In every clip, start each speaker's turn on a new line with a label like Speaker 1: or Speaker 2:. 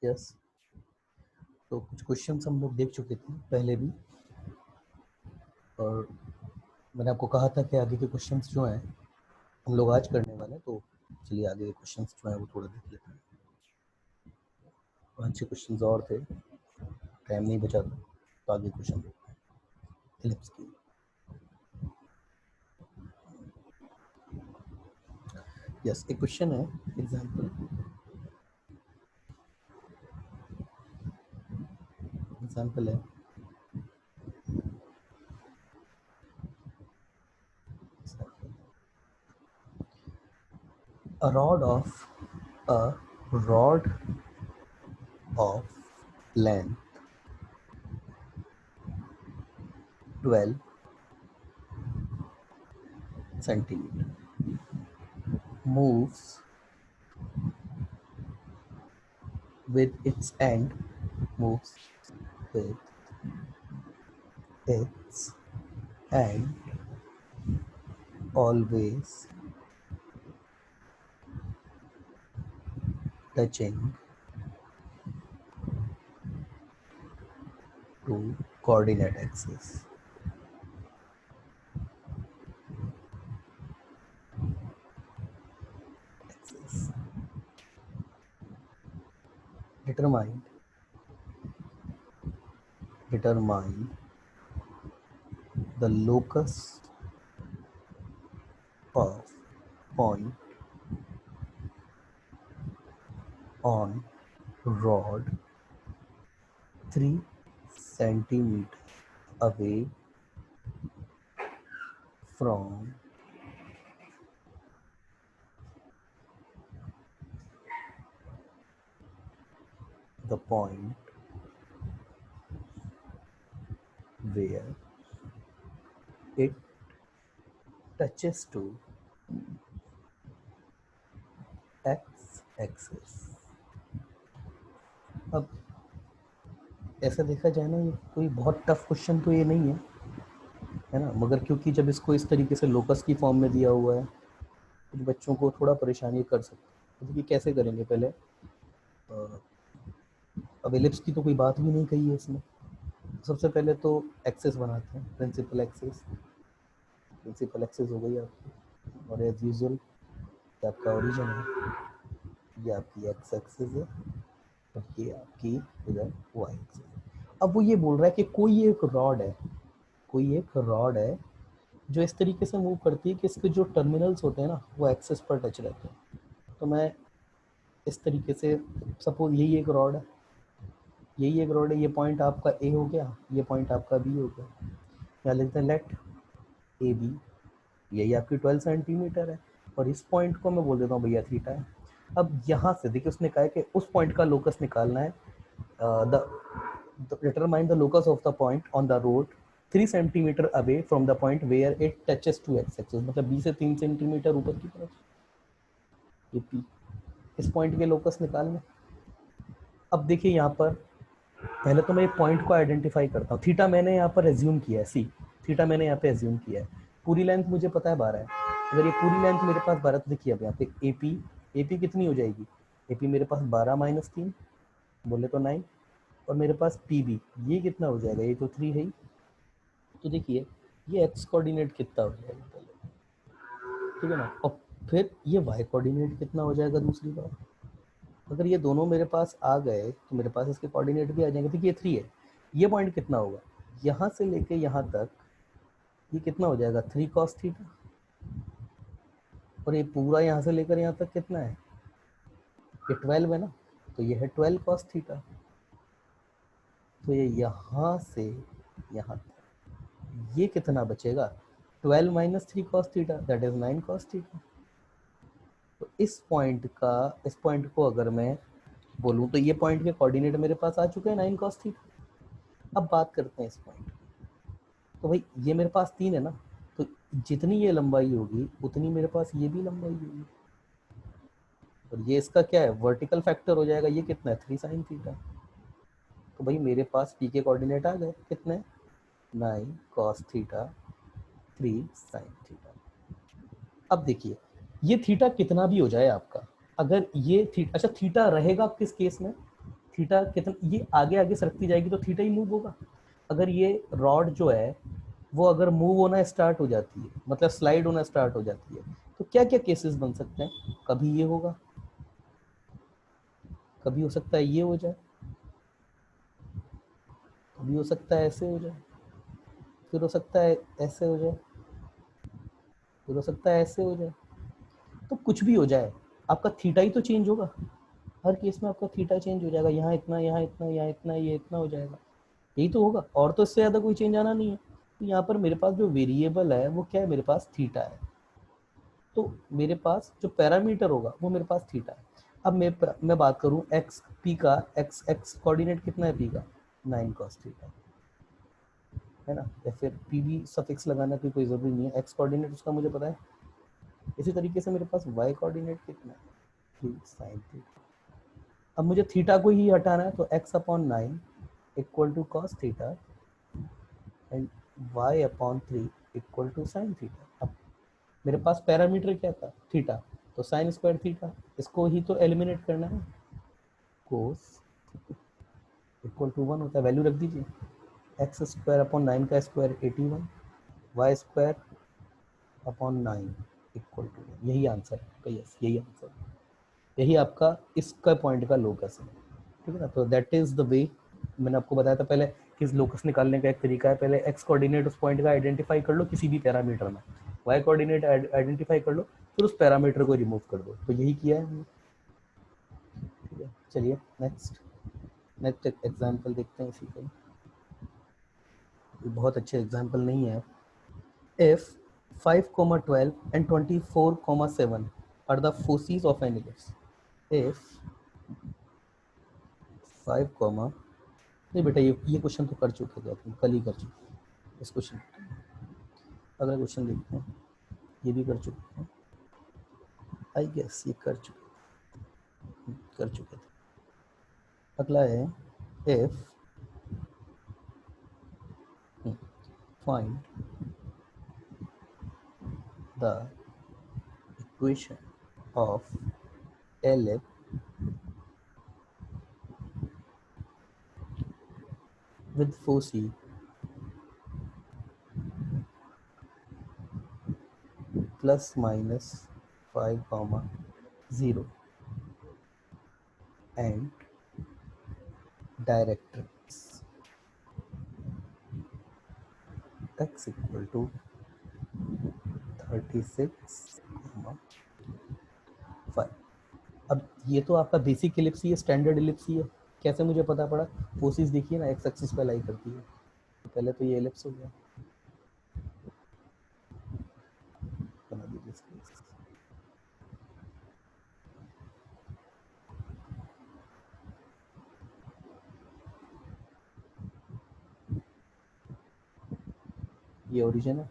Speaker 1: Yes, तो कुछ questions हम लोग देख चुके थे पहले भी, और मैंने आपको कहा था कि आगे के क्वेश्चंस जो हैं हम लोग आज करने वाले हैं, तो चलिए आगे के क्वेश्चंस जो हैं वो थोड़ा देख लेते हैं। 5-6 क्वेश्चंस और थे, टाइम नहीं बचा था, तो आगे क्वेश्चन देखते हैं। एलिप्स की यस, एक क्वेश्चन है, एग्जांपल है a rod of length 12 centimeter moves with its end moves with its end always touching to coordinate axis. Determine the locus of point on rod 3 centimeter away from the point where it touches to x axis. अब ऐसा देखा जाए ना, ये कोई बहुत tough question तो ये नहीं है ना, मगर क्योंकि जब इसको इस तरीके से लोकस की फॉर्म में दिया हुआ है कुछ बच्चों को थोड़ा परेशानी कर सकते हैं। तो देखिए कैसे करेंगे, पहले अब एलिप्स की तो कोई बात भी नहीं कही है इसमें। सबसे पहले तो एक्सेस बनाते हैं, प्रिंसिपल एक्सेस हो गई आपकी, और एज यूजुअल आपका ओरिजिन है, ये आपकी एक्स एक्सेस है और ये आपकी इधर वाई एक्सेस है। अब वो ये बोल रहा है कि कोई एक रॉड है जो इस तरीके से मूव करती है कि इसके जो टर्मिनल्स होते हैं ना वो एक्सेस पर टच रहते हैं। तो मैं इस तरीके से, सपोज यही एक रॉड है, ये पॉइंट आपका ए हो गया, ये पॉइंट आपका बी हो गया, यहाँ लिखते हैं लेट ए बी, यही आपकी 12 सेंटीमीटर है, और इस पॉइंट को मैं बोल देता हूँ भैया थीटा है। अब यहाँ से देखिए उसने कहा है कि उस पॉइंट का लोकस निकालना है, determine the locus of the point on the rod 3 centimetre away from the point where it touches to x axis, मतलब बी से 3 सेंटीमीटर ऊपर की तरफ, ये पी, इस पॉइंट के लोकस निकालने। अब देखिए यहाँ पर पहले तो मैं पॉइंट को आइडेंटिफाई करता हूँ, थीटा मैंने यहाँ पर एज्यूम किया है, सी थीटा मैंने यहाँ पे एज्यूम किया है, पूरी लेंथ मुझे पता है 12 है, अगर ये पूरी लेंथ मेरे पास 12, तो देखिए अब यहाँ पे एपी कितनी हो जाएगी, एपी मेरे पास 12 माइनस 3 बोले तो 9, और मेरे पास पीबी ये कितना हो जाएगा, ये तो 3 है ही। तो देखिए ये एक्स कोऑर्डिनेट कितना हो जाएगा पहले, ठीक है ना, और फिर ये वाई कोऑर्डिनेट कितना हो जाएगा दूसरी बार। अगर ये दोनों मेरे पास आ गए तो मेरे पास इसके कोऑर्डिनेट भी आ जाएंगे। देखिए ये 3 है, ये पॉइंट कितना होगा, यहाँ से लेके यहाँ तक ये कितना हो जाएगा 3 cos थीटा, और ये पूरा यहाँ से लेकर यहाँ तक कितना है, ये 12 है ना, तो ये है 12 cos थीटा। तो ये यहाँ से यहाँ तक ये कितना बचेगा, 12 minus 3 cos theta, that is 9 cos theta. तो इस पॉइंट को अगर मैं बोलूँ तो ये पॉइंट के कोऑर्डिनेट मेरे पास आ चुके हैं 9 cos थीटा। अब बात करते हैं इस पॉइंट, तो भाई ये मेरे पास 3 है ना, तो जितनी ये लंबाई होगी उतनी मेरे पास ये भी लंबाई होगी, और ये इसका क्या है वर्टिकल फैक्टर हो जाएगा, ये कितना है 3 sin थीटा। तो भाई मेरे पास पी के कोऑर्डिनेट आ गए कितने, 9 cos थीटा 3 sin थीटा। अब देखिए ये थीटा कितना भी हो जाए आपका, अगर ये थीटा, अच्छा थीटा रहेगा किस केस में, थीटा कितना, ये आगे आगे सरकती जाएगी तो थीटा ही मूव होगा। अगर ये रॉड जो है वो अगर मूव होना स्टार्ट हो जाती है, मतलब स्लाइड होना स्टार्ट हो जाती है, तो क्या क्या केसेस बन सकते हैं? कभी ये होगा, कभी हो सकता है ये हो जाए, कभी हो सकता है ऐसे हो जाए, फिर हो सकता है ऐसे हो जाए, फिर हो सकता है ऐसे हो जाए। तो कुछ भी हो जाए, आपका थीटा ही तो चेंज होगा। हर केस में आपका थीटा चेंज हो जाएगा, यहाँ इतना, यहाँ इतना, यहाँ इतना, ये इतना हो जाएगा। यही तो होगा, और तो इससे ज़्यादा कोई चेंज आना नहीं है। तो यहाँ पर मेरे पास जो वेरिएबल है वो क्या है? मेरे पास थीटा है। तो मेरे पास जो पैरामीटर होगा वो मेरे पास थीटा है। अब मैं बात करूँ एक्स पी का, एक्स एक्स कोऑर्डिनेट कितना है पी का? 9 cos थीटा, है ना? या फिर पी भी सफिक्स लगाना की कोई ज़रूरी नहीं है, एक्स कोऑर्डिनेट उसका मुझे पता है। इसी तरीके से मेरे पास वाई कोऑर्डिनेट कितना है? 3 sin थीटा। अब मुझे थीटा को ही हटाना है, तो x upon 9 equal to cos theta and y upon 3 equal to sine theta. अब मेरे पास पैरामीटर क्या था? थीटा, तो साइन स्क्वायर थीटा, इसको ही तो एलिमिनेट करना है। कोस इक्वल टू 1 होता है, वैल्यू रख दीजिए। एक्स स्क्वायर अपॉन 9 का square 81, y square upon 9 equal to 1। यही आंसर है, यस यही आंसर है, यही आपका इसका पॉइंट का लोकस है। ठीक है ना? तो दैट इज द वे, मैंने आपको बताया था पहले कि लोकस निकालने का एक तरीका है, पहले एक्स कोऑर्डिनेट उस पॉइंट का आइडेंटिफाई कर लो किसी भी पैरामीटर में, वाई कोऑर्डिनेट आइडेंटिफाई कर लो, फिर उस पैरामीटर को रिमूव कर दो। तो यही किया है हमने। ठीक है, चलिए नेक्स्ट नेक्स्ट एग्जाम्पल देखते हैं इसी का। बहुत अच्छे एग्जाम्पल नहीं है। If 5, 12 and 24, 7 are the foci of an ellipse, if 5, नहीं बेटा ये क्वेश्चन तो कर चुके थे अपन, कल ही कर चुके इस क्वेश्चन। अगला क्वेश्चन देखते हैं, ये भी कर चुके हैं आई गेस, ये कर चुके थे। अगला है if find the equation of ellipse with foci plus minus 5, 0 and directrix x equal to 36, 5। अब ये तो आपका बेसिक इलिप्स ही है, स्टैंडर्ड इलिप्स ही है। कैसे मुझे पता पड़ा? फोर्सेस देखिए ना, एक्स एक्सिस पे लाई करती है, तो पहले तो ये इलिप्स हो गया, बना दीजिए इसको। ये ओरिजिन है।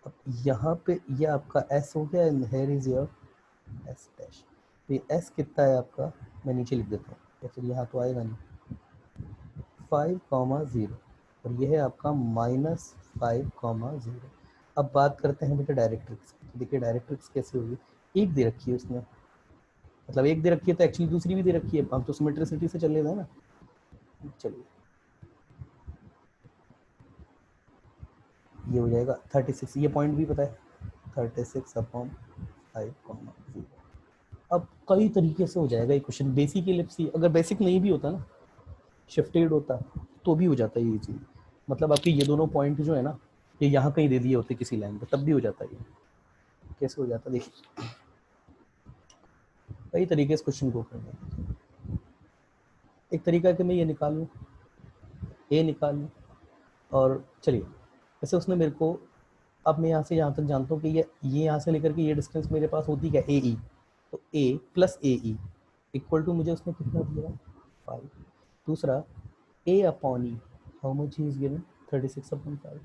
Speaker 1: अब यहाँ पे ये आपका एस हो गया, here is your S dash. तो ये एस कितना है आपका, मैं नीचे लिख देता हूँ, या फिर यहाँ तो आएगा नहीं। 5, 0 और ये है आपका -5, 0। अब बात करते हैं बेटा डायरेक्ट्रिक्स। तो देखिए डायरेक्ट्रिक्स कैसे होगी, एक दे रखी है उसने, मतलब एक दे रखी है तो एक्चुअली दूसरी भी दे रखी है, हम तो सिमेट्रिसिटी से चल रहे हैं ना। चलिए ये हो जाएगा 36, ये पॉइंट भी पता है, 36/5, 0। अब कई तरीके से हो जाएगा ये क्वेश्चन, बेसिक इलिप्स ही, अगर बेसिक नहीं भी होता ना, शिफ्टेड होता तो भी हो जाता है ये चीज़। मतलब आपके ये दोनों पॉइंट जो है ना, ये यहाँ कहीं दे दिए होते किसी लाइन पे, तब भी हो जाता है ये। कैसे हो जाता देखिए, कई तरीके से क्वेश्चन को करना। एक तरीका है कि मैं ये निकाल लूँ, ए निकाल लूँ, और चलिए वैसे उसने मेरे को, अब मैं यहाँ से यहाँ तक जानता हूँ कि ये यहाँ से लेकर के ये डिस्टेंस मेरे पास होती क्या, ए ई। तो a plus a e equal to, मुझे उसने कितना दिया, 5। दूसरा a upon e, how much is given, 36/5।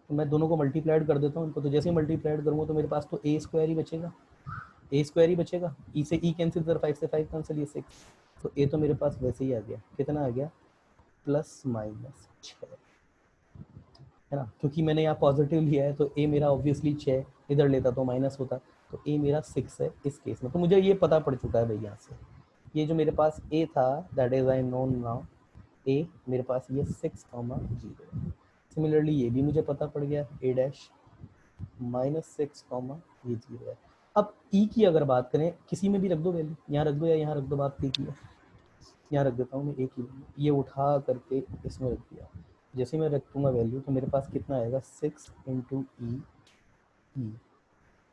Speaker 1: तो मैं दोनों को मल्टीप्लाइड कर देता हूँ इनको, तो जैसे ही मल्टीप्लाइड करूँगा तो मेरे पास तो ए स्क्वायर ही बचेगा, ए स्क्वायर ही बचेगा। ई से ई कैंसिल कर, 5 से 5 कैंसिल, ये 6। तो ए तो मेरे पास वैसे ही आ गया, कितना आ गया, +- 6। है ना, क्योंकि मैंने यहाँ पॉजिटिव लिया है तो ए मेरा ऑब्वियसली 6, इधर लेता तो माइनस होता, तो ए मेरा 6 है इस केस में। तो मुझे ये पता पड़ चुका है भाई यहाँ से, ये जो मेरे पास ए था that is I known now, a मेरे पास ये 6,0। सिमिलरली ये भी मुझे पता पड़ गया, ए डैश -6, ये 0 है। अब ई की अगर बात करें, किसी में भी रख दो वैल्यू, यहाँ रख दो या यहाँ रख दो, बात ठीक है, यहाँ रख देता हूँ मैं ए की वैल्यू, ये उठा करके इसमें रख दिया। जैसे मैं रखूँगा वैल्यू तो मेरे पास कितना आएगा, 6 इंटू ई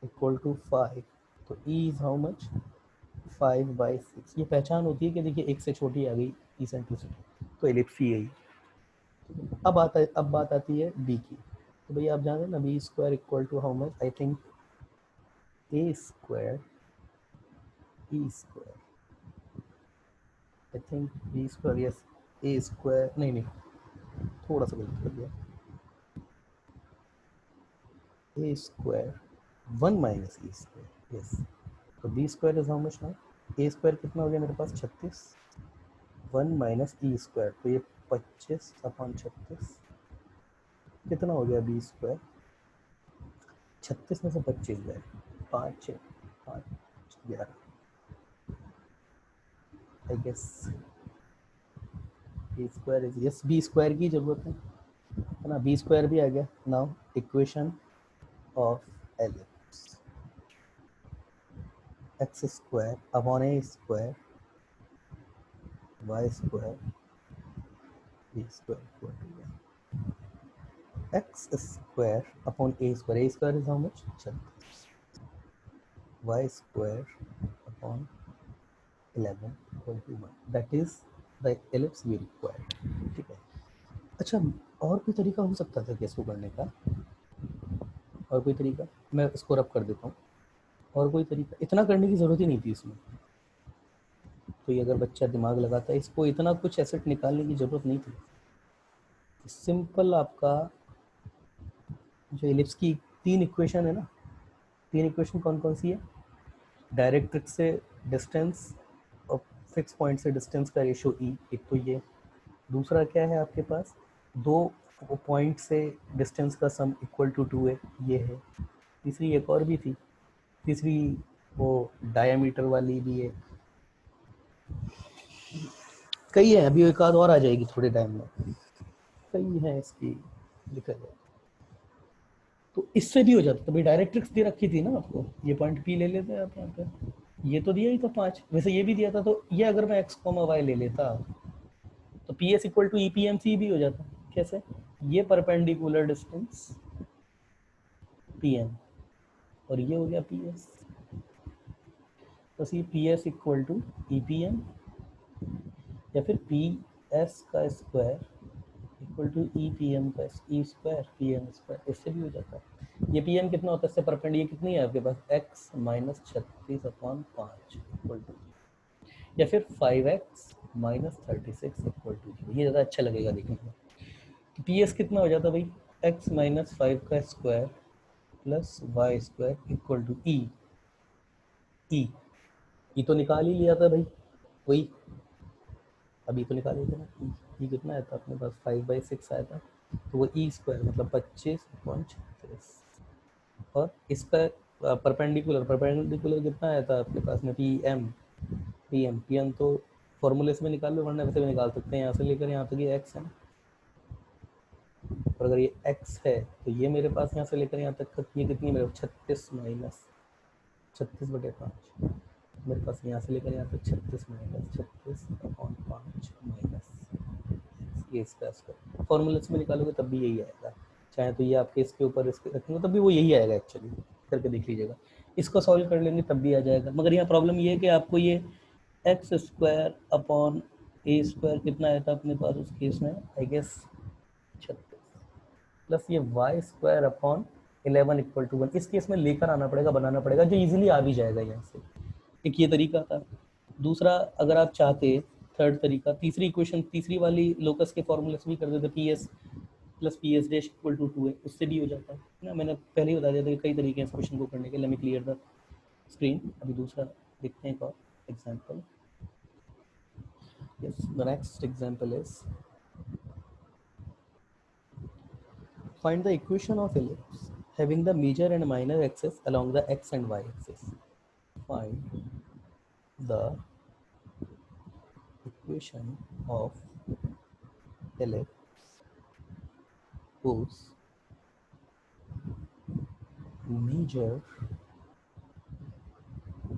Speaker 1: इक्वल टू 5। तो ई इज़ हाउ मच, 5/6। ये पहचान होती है कि देखिए एक से छोटी आ गई इसेंट्रिसिटी, तो एलिप्स ही है। अब बात आती है बी की। तो भैया आप जानते हैं ना, B square equal to how much, I think A square E square, I think B square, yes A square, नहीं थोड़ा सा गलत कर दिया, A square 1 minus E square, yes. तो B square is how much now, A square कितना हो गया मेरे पास 36, 1 माइनस ई स्क्वायर, तो ये 25/36 कितना हो गया बी स्क्वायर, 36 में से 25 गए, 5 6 5 11, I guess B square is, yes B square की जरूरत है ना, बी स्क्वायर भी आ गया। Now equation of ellipse, x square upon A square y square B square equal to x square upon A square is how much 36, y square upon 11 equal to 1, that is the ellipse we required. ठीक है, अच्छा और कोई तरीका हो सकता था क्या इसको करने का, और कोई तरीका, मैं इसको रब कर देता हूँ, और कोई तरीका, इतना करने की ज़रूरत ही नहीं थी इसमें। तो ये अगर बच्चा दिमाग लगाता है, इसको इतना कुछ एसेट निकालने की ज़रूरत नहीं थी। सिंपल आपका जो एलिप्स की 3 इक्वेशन है ना, 3 इक्वेशन कौन कौन सी है, डायरेक्ट्रिक्स से डिस्टेंस और फिक्स पॉइंट से डिस्टेंस का रेशो ई, एक तो ये, दूसरा क्या है आपके पास, दो पॉइंट से डिस्टेंस का सम इक्वल टू 2 है, ये है। तीसरी एक और भी थी, तीसरी वो डायमीटर वाली भी है, कई है, अभी एक आध और आ जाएगी थोड़े टाइम में, कई है इसकी लिखा जाए। तो इससे भी हो जाता, तो भाई डायरेक्ट्रिक्स दे रखी थी ना आपको, ये पॉइंट पी ले लेते हैं आप यहाँ पे, ये तो दिया ही था 5, वैसे ये भी दिया था, तो ये अगर मैं एक्स कॉमा वाई ले लेता तो P S equal to E P M C भी हो जाता। कैसे, ये परपेंडिकुलर डिस्टेंस पी एम और ये हो गया पी एस, बस ये P S equal to E P M या फिर पी एस का square equal to E P M का E square P M square, इससे भी हो जाता है। ये पी एम कितना होता है इससे परपेंड, ये कितनी है आपके पास, एक्स माइनस 36/5 इक्वल टू, या फिर 5x माइनस 36 इक्वल टू, ये ज़्यादा अच्छा लगेगा देखने में। तो पी एस कितना हो जाता भाई, एक्स माइनस 5 का square plus y square equal to e, e तो निकाल ही लिया था भाई, वही अभी तो निकाले थे ना, ई कितना आया था अपने पास, 5/6 आया था, तो वो ई स्क्वायर मतलब 25/36, और इसका परपेंडिकुलर कितना आया था अपने पास में, पी एम तो फॉर्मूले से में निकाल लो, वरना वैसे भी निकाल सकते हैं, यहाँ से लेकर यहाँ तक ये एक्स है, और अगर ये एक्स है तो ये मेरे पास यहाँ से लेकर यहाँ तक ये कितनी है मेरे, 36 माइनस 36/5, मेरे पास यहाँ से लेकर यहाँ तक 36 माइनस 36/5 माइनस ये इसका स्क्वायर, फॉर्मूले में निकालोगे तब भी यही आएगा, चाहे तो ये आपके इसके ऊपर इसके रखेंगे तब भी वो यही आएगा, एक्चुअली करके देख लीजिएगा, इसको सॉल्व कर लेंगे तब भी आ जाएगा। मगर यहाँ प्रॉब्लम ये है कि आपको ये एक्स स्क्वायर अपॉन ए स्क्वायर कितना आया था अपने पास उस केस में, आई गेस 36, प्लस ये y square upon 11 equal to 1, इस केस में लेकर आना पड़ेगा, बनाना पड़ेगा, जो इजीली आ भी जाएगा यहाँ से। एक ये तरीका था। दूसरा अगर आप चाहते, थर्ड तरीका, तीसरी इक्वेशन तीसरी वाली लोकस के फॉर्मूले से भी कर देते, P S plus P S dash equal to 2 है, उससे भी हो जाता है ना, मैंने पहले ही बता दिया था कि कई तरीके हैं इस क्वेश्चन को करने के। Let me clear the screen, अभी दूसरा देखते हैं एक और example. Yes, the next example is Find the equation of ellipse having the major and minor axis along the x and y axis. Find the equation of ellipse whose major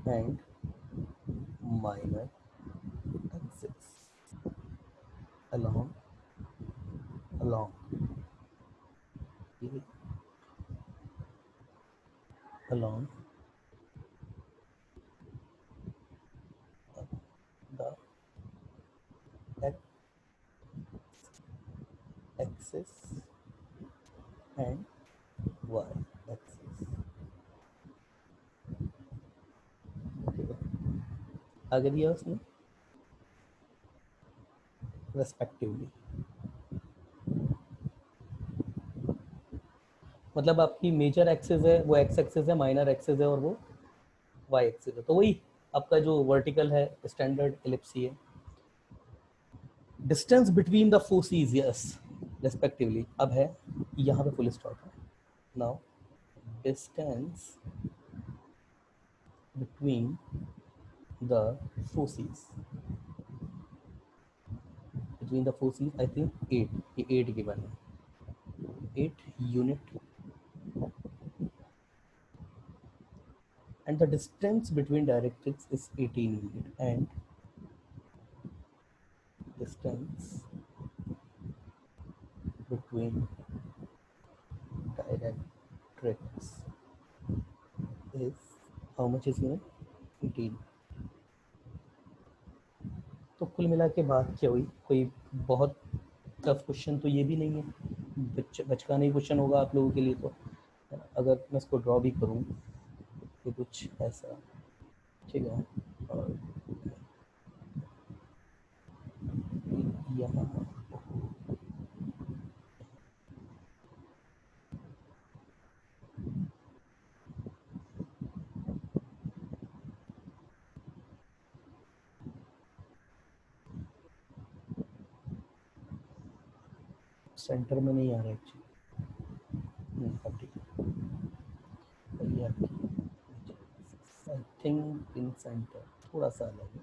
Speaker 1: and minor axis along along the x axis and y axis. आगे दिया उसने respectively, मतलब आपकी major axis है वो x axis है, minor axis है और वो वाई एक्सिस है, तो वही आपका जो वर्टिकल है स्टैंडर्ड एलिप्स ही है. Distance between the फोसीज yes respectively, अब है यहाँ पे फुल स्टॉप है. Now distance between the फोसीज, I think 8, ये 8 गिवन है, 8 unit, and the distance between directrix is 18 unit, and distance between directrix is how much is unit 18. तो कुल मिला के बात क्या हुई, कोई बहुत टफ क्वेश्चन तो ये भी नहीं है, बचकाना ही क्वेश्चन होगा आप लोगों के लिए. तो अगर मैं इसको ड्रॉ भी करूँ तो कुछ ऐसा, ठीक है, और यहाँ सेंटर में नहीं आ रहा actually, I think in centre थोड़ा सा अलग है.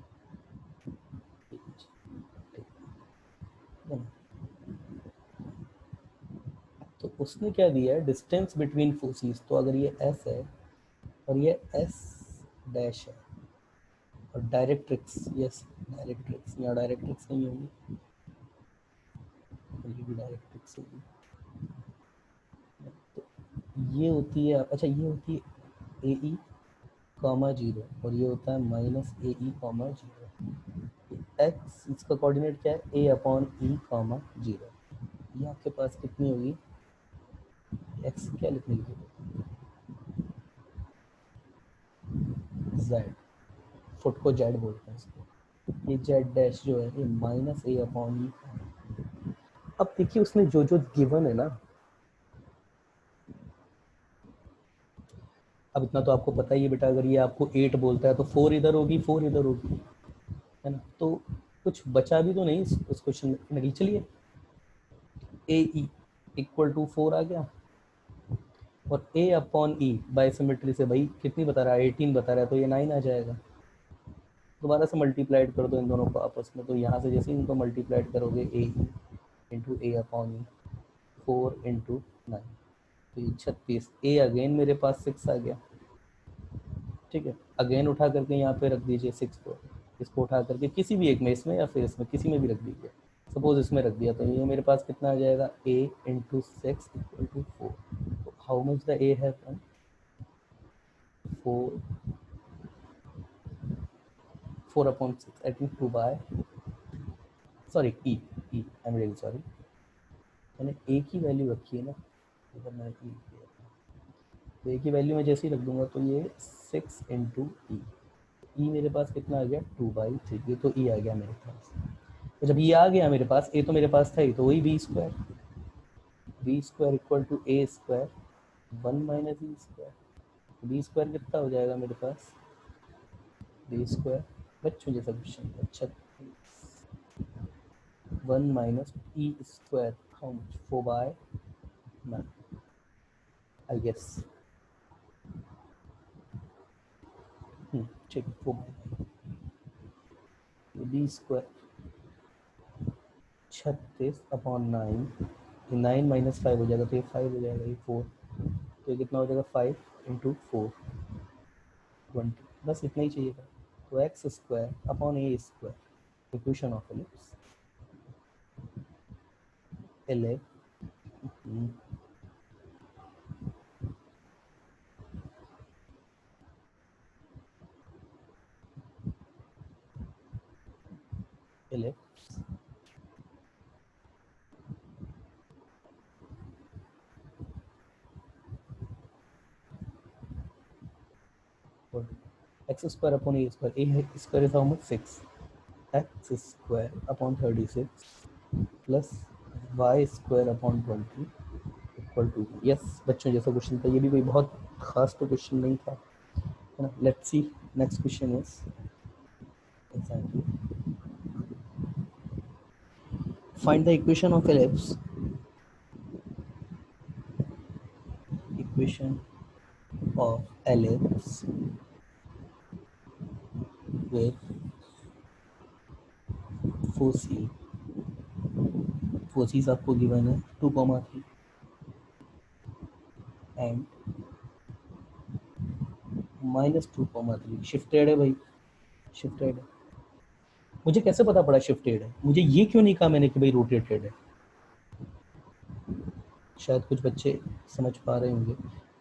Speaker 1: तो उसने क्या दिया है, डिस्टेंस बिटवीन फोसीज, तो अगर ये एस है और ये एस डैश है और डायरेक्ट्रिक्स, यस डायरेक्ट्रिक्स, यहाँ डायरेक्ट्रिक्स नहीं होगी, ये भी डायरेक्ट्रिक्स होगी. तो ये होती है, अच्छा ये होती है ए ई कॉमा 0 और ये होता है माइनस ए ई कॉमा 0. एक्स इसका कोऑर्डिनेट क्या है, ए अपॉन ई कॉमा 0. ये आपके पास कितनी होगी, एक्स क्या लिखने की, जेड, फुट को जेड बोलते हैं इसको, ये जेड डैश जो है ये माइनस ए अपॉन ई. अब देखिए उसने जो जो गिवन है ना, अब इतना तो आपको पता ही है बेटा, अगर ये आपको 8 बोलता है तो 4 इधर होगी, 4 इधर होगी, है ना. तो कुछ बचा भी तो नहीं इस क्वेश्चन में. चलिए ए ई इक्वल टू 4 आ गया और ए अपॉन ई बाय सिमेट्री से भाई कितनी बता रहा है, 18 बता रहा है, तो ये 9 आ जाएगा. दोबारा से मल्टीप्लाइड कर दो इन दोनों को आपस में, तो यहाँ से जैसे इनको मल्टीप्लाइड करोगे ए ई इंटू ए अपॉन ई, 4 इंटू 9, तो ये 36. ए अगेन मेरे पास 6 आ गया, ठीक है. अगेन उठा करके यहाँ पे रख दीजिए 6 को, इसको उठा करके किसी भी एक में, इसमें या फिर इसमें किसी में भी रख दीजिए. सपोज इसमें रख दिया तो ये मेरे पास कितना आ जाएगा, a इंटू 6 इक्वल टू 4. तो हाउ मच द a है, 4, 4 अपॉन 6, I think 2 by, sorry E I am really sorry, मैंने a की वैल्यू रखी है ना, अगर मैंने e किया तो a की वैल्यू मैं जैसे ही रख दूंगा तो ये 6 इंटू ई मेरे पास कितना आ गया, 2/3. ये तो ई आ गया मेरे पास. तो जब ये आ गया मेरे पास, ए तो मेरे पास था ही, तो वही B square, equal to A square 1 minus E square. B square कितना हो जाएगा मेरे पास, बी स्क्वायर बच्चों जैसा क्वेश्चन, अच्छा 1 minus E square, how much, 4/9. I guess. ठीक है, बी स्क्वायर 36/9, 9 माइनस 5 हो जाएगा, तो ये 5 हो जाएगा, ये 4, तो ये कितना हो जाएगा 5 इंटू 4 20, बस इतना ही चाहिए था। तो x square upon A square equation of ellipse L ellipse x square upon A square, A square is how much 6, x square upon 36 plus y square upon 20 equal to, yes बच्चों जैसा question था, ये भी कोई बहुत खास तो question नहीं था, है ना। Let's see next question is exactly find the equation of ellipse, equation of ellipse with foci, फोसीज आपको गिवन है 2,3 एंड -2,3, शिफ्टेड है भाई, शिफ्टेड है। मुझे कैसे पता पड़ा शिफ्टेड है? मुझे ये क्यों नहीं कहा मैंने कि भाई रोटेटेड है? शायद कुछ बच्चे समझ पा रहे होंगे।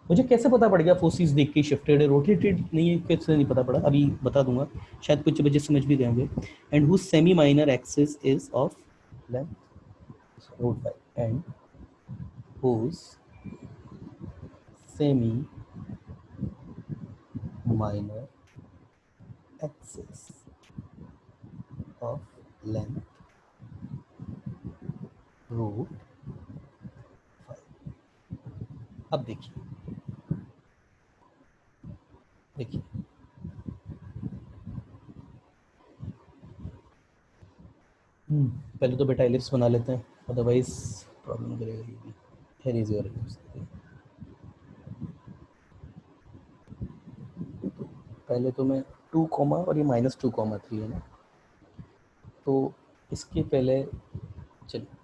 Speaker 1: मुझे कैसे पता पड़ गया फोसीज देख के शिफ्टेड है? रोटेटेड नहीं है, कैसे नहीं पता पड़ा? अभी बता दूंगा, शायद कुछ बच्चे समझ भी गए होंगे। And whose semi minor axis is of length √5 and whose semi minor axis of length √5। अब देखिए, देखिए पहले तो बेटा एलिप्स बना लेते हैं, अदरवाइज प्रॉब्लम करेगा ये भी। Here is your ellipse. पहले तो मैं 2 कॉमा और ये -2,3 है ना, तो इसके पहले चलिए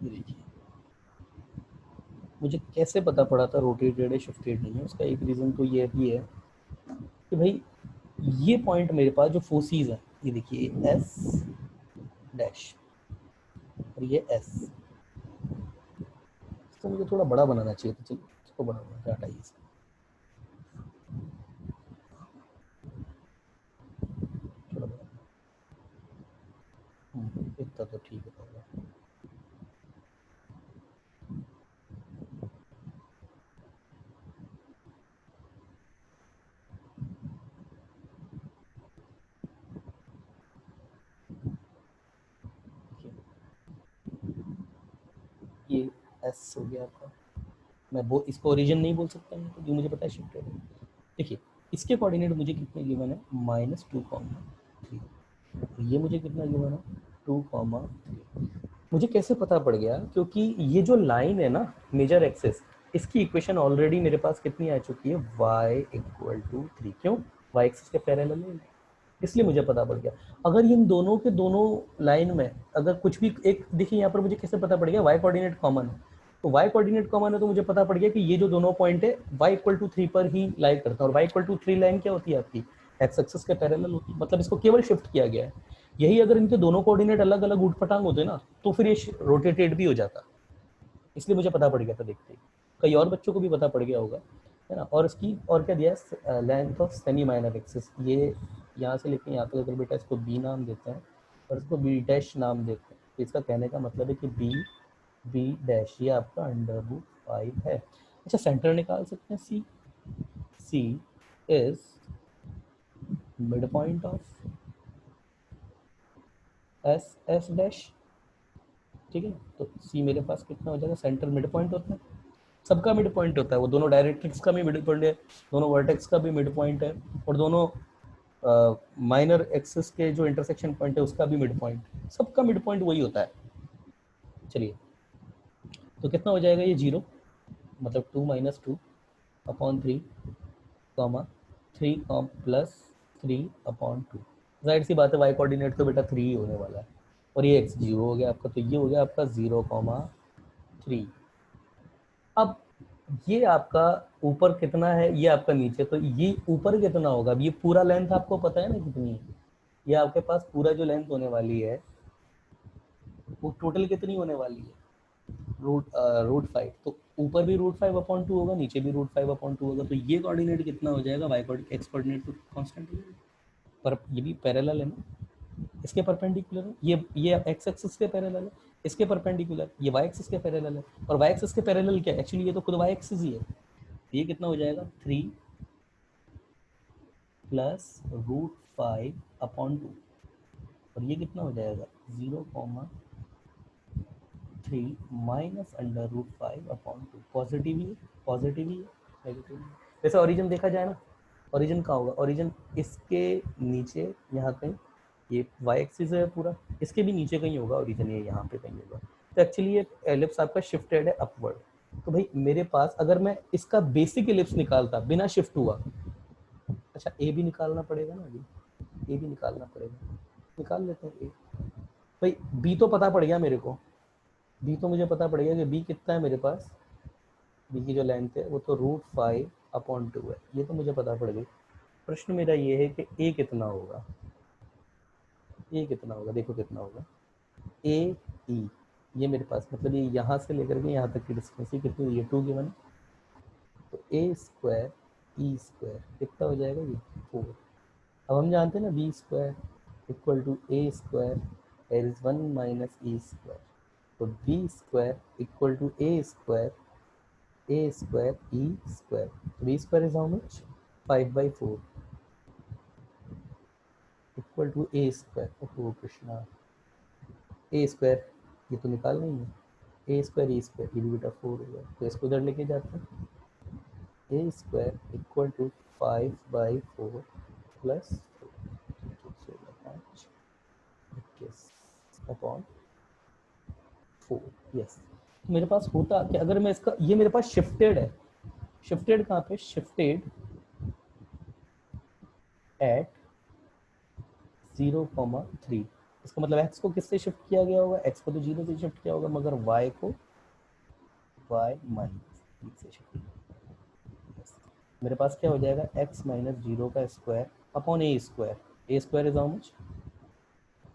Speaker 1: देखिए, मुझे कैसे पता पड़ा था रोटेटेड है शिफ्टेड नहीं है? उसका एक रीज़न तो ये भी है कि भाई ये पॉइंट मेरे पास जो फोसीज है, ये देखिए एस डैश और ये एस, तो मुझे थोड़ा बड़ा बनाना चाहिए, तो चलिए इसको बड़ा बना के हटाइए इसको, थोड़ा बड़ा। इतना तो ठीक है होगा। ये एस हो गया आपका, मैं वो इसको ओरिजिन नहीं बोल सकता हूँ, क्योंकि मुझे पता है शिफ्टेड है। देखिए इसके कोऑर्डिनेट मुझे कितने गिवन है, -2,3, ये मुझे कितना गिवन है 2,3। मुझे कैसे पता पड़ गया? क्योंकि ये जो लाइन है ना मेजर एक्सेस, इसकी इक्वेशन ऑलरेडी मेरे पास कितनी आ चुकी है, y = 3। क्यों? y एक्सिस के पैरेलल है, इसलिए मुझे पता पड़ गया। अगर इन दोनों के दोनों लाइन में अगर कुछ भी एक, देखिए यहाँ पर मुझे कैसे पता पड़ गया, y कोऑर्डिनेट कॉमन है, तो y कोऑर्डिनेट कॉमन है तो मुझे पता पड़ गया कि ये जो दोनों पॉइंट है y = 3 पर ही लाई करता है। और y = 3 लाइन क्या होती है आपकी, एक्स एक्सिस के पैरेलल होती है, मतलब इसको केवल शिफ्ट किया गया है। यही अगर इनके दोनों कोऑर्डिनेट अलग अलग उठपटांग होते ना, तो फिर ये रोटेटेड भी हो जाता। इसलिए मुझे पता पड़ गया था देखते ही। कई और बच्चों को भी पता पड़ गया होगा, है ना। और इसकी और क्या दिया है, length of semi minor axis, ये यहाँ से लेके यहाँ तक अगर बेटा इसको बी नाम देते हैं और इसको बी डैश नाम देते हैं, तो इसका कहने का मतलब है कि बी डैश ये आपका √5 है। अच्छा सेंटर निकाल सकते हैं, c is mid point of s s dash, ठीक है। तो सी मेरे पास कितना हो जाएगा, सेंटर मिड पॉइंट होता है, सबका मिड पॉइंट होता है, वो दोनों डायरेक्ट्रिक्स का भी मिड पॉइंट है, दोनों वर्टेक्स का भी मिड पॉइंट है, और दोनों माइनर एक्सिस के जो इंटरसेक्शन पॉइंट है उसका भी मिड पॉइंट, सबका मिड पॉइंट वही होता है। चलिए, तो कितना हो जाएगा ये 0, मतलब 2 minus 2 upon 3 comma 3 com plus 3 upon 2। जाहिर सी बात है वाई कोऑर्डिनेट तो बेटा 3 ही होने वाला है, और ये x 0 हो गया आपका, तो ये हो गया आपका 0,3। अब ये आपका ऊपर कितना है, ये आपका नीचे, तो ये ऊपर कितना होगा, अब ये पूरा लेंथ आपको पता है ना कितनी है, ये आपके पास पूरा जो लेंथ होने वाली है वो टोटल कितनी होने वाली है, रूट 5। तो ऊपर भी रूट 5/2 होगा, नीचे भी रूट 5/2 होगा, तो ये कोऑर्डिनेट कितना हो जाएगा, वाई कोऑर्डिनेट, एक्स कोऑर्डिनेट तो कांस्टेंट है, पर ये भी पैरेलल है ना, इसके परपेंडिकुलर है, ये एक्स एक्सिस के पैरेलल है, इसके परपेंडिकुलर, ये वाई एक्सिस के पैरेलल है, और वाई एक्सिस के पैरेलल क्या है, एक्चुअली ये तो खुद वाई एक्सिस ही है। ये कितना हो जाएगा, 3 प्लस रूट 5/2, और ये कितना हो जाएगा 0,3 माइनस अंडर रूट 5/2। पॉजिटिव ही है, पॉजिटिव ही है, नेगेटिव ही है। वैसे ओरिजिन देखा जाए ना, ओरिजिन कहाँ होगा, ओरिजिन इसके नीचे यहाँ कहीं, ये वाई एक्सिस है पूरा, इसके भी नीचे कहीं होगा ओरिजिन, ये यहाँ पे कहीं होगा। तो एक्चुअली ये एलिप्स आपका शिफ्टेड है अपवर्ड। तो भाई मेरे पास अगर मैं इसका बेसिक एलिप्स निकालता बिना शिफ्ट हुआ, अच्छा ए भी निकालना पड़ेगा ना, अभी ए भी निकालना पड़ेगा, निकाल लेते हैं ए। भाई बी तो पता पड़ गया मेरे को, बी तो मुझे पता पड़ गया कि बी कितना है मेरे पास, बी की जो लेंथ है वो तो रूट 5/2 है, ये तो मुझे पता पड़ गई। प्रश्न मेरा ये है कि ए कितना होगा, ए कितना होगा, देखो कितना होगा, ए ई, ये मेरे पास मतलब ये यहाँ से लेकर के यहाँ तक की डिस्टेंस कितनी, ये 2 गिवन, तो ए स्क्वायर ई स्क्वायर कितना हो जाएगा, ये 4। अब हम जानते हैं ना B square equal to A square, that is 1 minus E square, तो B square equal to A square E square, तो B square is how much, 5/4 equal to A square, ओहो कृष्णा, ए स्क्वायर ये तो निकालना ही है, ए स्क्वायर ई स्क्वायर, ये भी बेटा 4 हो गया, तो इसको उधर लेके जाते हैं, a square equal to 5/4 plus 4 yes. मेरे पास होता कि अगर मैं इसका, ये मेरे पास शिफ्टेड है, शिफ्टेड कहाँ पे, शिफ्टेड एट 0,3, इसका मतलब एक्स को किससे शिफ्ट किया गया होगा, एक्स को तो 0 से शिफ्ट किया होगा, मगर वाई को वाई माइनस 3 से शिफ्ट किया। मेरे पास क्या हो जाएगा, एक्स माइनस 0 का square upon A square, A square is how much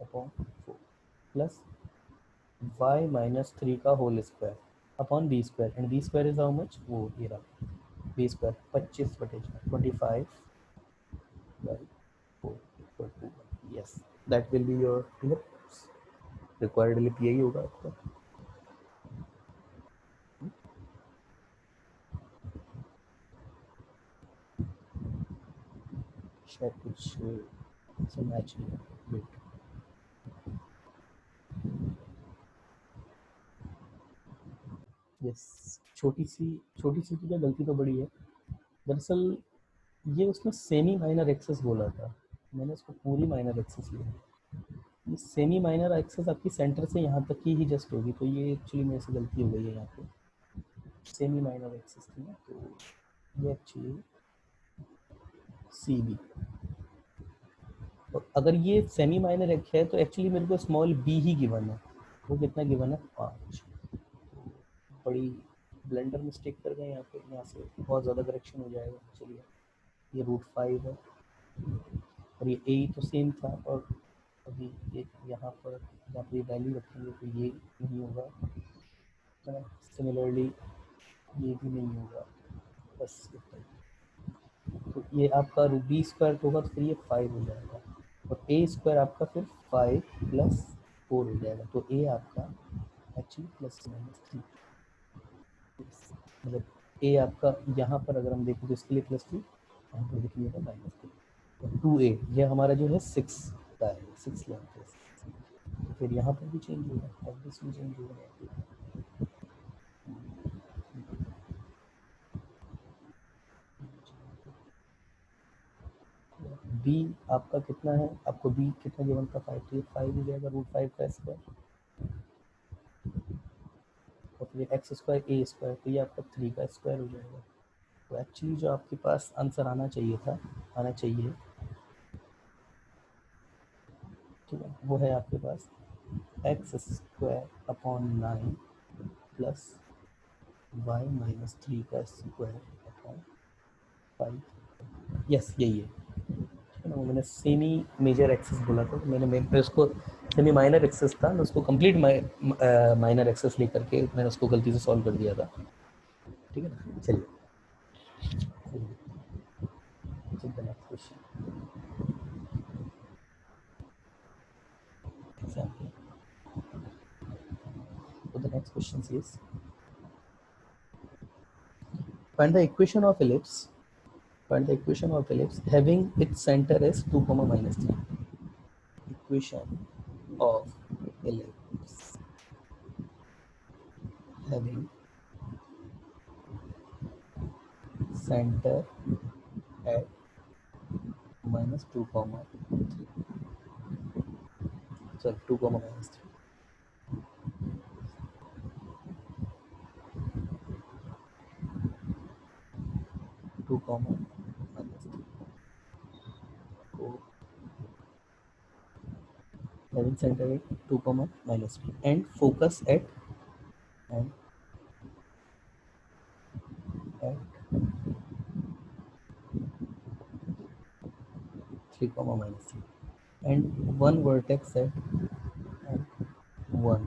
Speaker 1: upon 4 plus y minus 3 का whole square upon B square, and b square is how much, वो ये रहा b square 25/4 yes, that will be your ellipse, required ellipse यही होगा आपका। शायद कुछ match नहीं, वेट, यस, छोटी सी तो क्या गलती तो बड़ी है, दरअसल ये उसमें सेमी माइनर एक्सेस बोला था, मैंने उसको पूरी माइनर एक्सेस लिया, ये सेमी माइनर एक्सेस आपकी सेंटर से यहाँ तक की ही जस्ट होगी, तो ये एक्चुअली मेरे से गलती हो गई है, यहाँ पे सेमी माइनर एक्सेस थी ना, तो ये एक्चुअली सी बी, और अगर ये सेमी माइनर एक है तो एक्चुअली मेरे को स्मॉल बी ही गिवन है, वो कितना गिवन है 5, बड़ी ब्लेंडर मिस्टेक कर गए यहाँ पे, यहाँ से बहुत ज़्यादा करेक्शन हो जाएगा। चलिए, ये रूट 5 है, और ये ए तो सेम था, और अभी ये यहाँ पर जहाँ पर ये वैल्यू रखेंगे तो ये नहीं होगा, सिमिलरली ये भी नहीं होगा, बस इतना ही। तो ये आपका बी स्क्वायर होगा तो फिर ये 5 हो जाएगा, और ए स्क्वायर आपका फिर 5 प्लस 4 हो जाएगा, तो ए आपका एक्चुअली +-3, मतलब ए आपका यहाँ पर अगर हम देखें तो इसके लिए +2, यहाँ पर लिखिएगा -3, 2a ये हमारा जो है 6 का है, 6 लेंथ है। फिर यहाँ पर भी चेंज होगा, ऑब्वियसली चेंज होगा। b आपका कितना है, आपको b कितना गिवन था 5, तो ये 5 हो जाएगा √5 का स्क्वायर, और फिर एक्स स्क्वायर ए स्क्वायर, तो ये आपका 3 का स्क्वायर हो जाएगा। तो एक्चुअली जो आपके पास आंसर आना चाहिए ठीक है, वो है आपके पास x² अपॉन 9 प्लस y-3 का स्क्वायर अपॉन 5। यस यही है, ठीक है ना। वो मैंने सेमी मेजर एक्सेस बोला था, तो मैंने उसको सेमी माइनर एक्सेस था, मैं उसको कंप्लीट माइनर एक्सेस लेकर के मैंने उसको गलती से सॉल्व कर दिया था, ठीक है ना। चलिए next question example. So the next question is, find the equation of ellipse having its center as 2, -3. Equation of ellipse having center at -2, 3. Sorry, 2, -3. 2, -3. So having center at 2, -3 and focus at 3, -3 and one vertex at 4,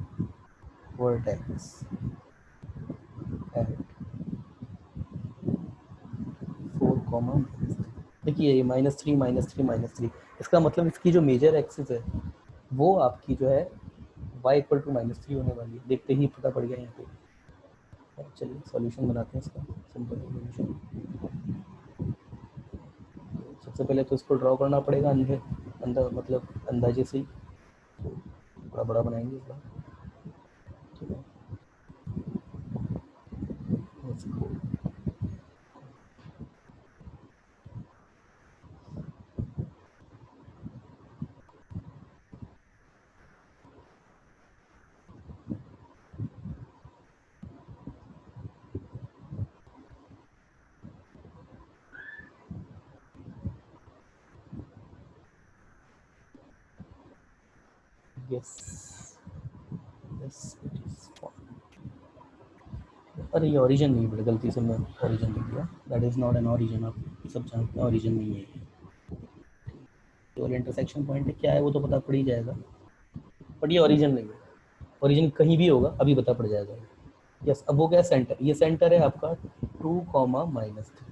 Speaker 1: देखिए ये -3, -3, इसका मतलब इसकी जो major axis है वो आपकी जो है y = -3 होने वाली है, देखते ही पता पड़ गया यहाँ पे। चलिए सॉल्यूशन बनाते हैं इसका, सिंपल सॉल्यूशन। सबसे पहले तो इसको ड्रॉ करना पड़ेगा मतलब अंदाजे से ही, तो थोड़ा बड़ा बनाएंगे इस बार, ठीक है। Yes, it is fine. अरे ये ओरिजिन नहीं बेटा, गलती से मैं ओरिजिन लिख दिया, that is not an origin, आप सब जानते हैं ओरिजिन नहीं है। केवल इंटरसेक्शन पॉइंट क्या है वो तो पता पड़ ही जाएगा, बट ये ओरिजिन नहीं है, ओरिजिन कहीं भी होगा अभी पता पड़ जाएगा। यस, अब वो क्या सेंटर, ये सेंटर है आपका 2, -3,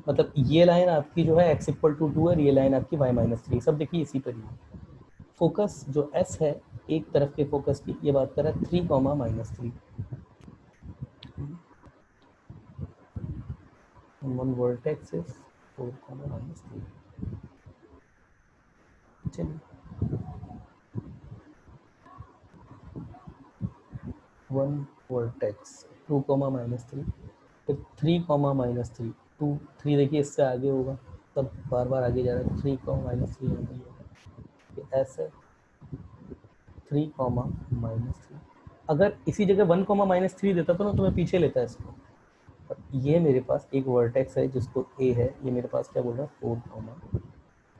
Speaker 1: मतलब ये लाइन आपकी जो है x = 2 और ये लाइन आपकी y-3, सब देखिए इसी पर ही। फोकस जो s है एक तरफ के फोकस की, ये बात कर रहा है 3, -3 one vertex is 4, -3। चलिए 1 vertex 2, -3, फिर 3, -3, 2 3 देखिए इससे आगे होगा, तब बार बार आगे जा रहा है, 3, -3 होगा, ऐसे 3, -3। अगर इसी जगह 1, -3 देता तो ना, तो मैं पीछे लेता है इसको, पर ये मेरे पास एक वर्टेक्स है जिसको ए है, ये मेरे पास क्या बोल रहा है 4,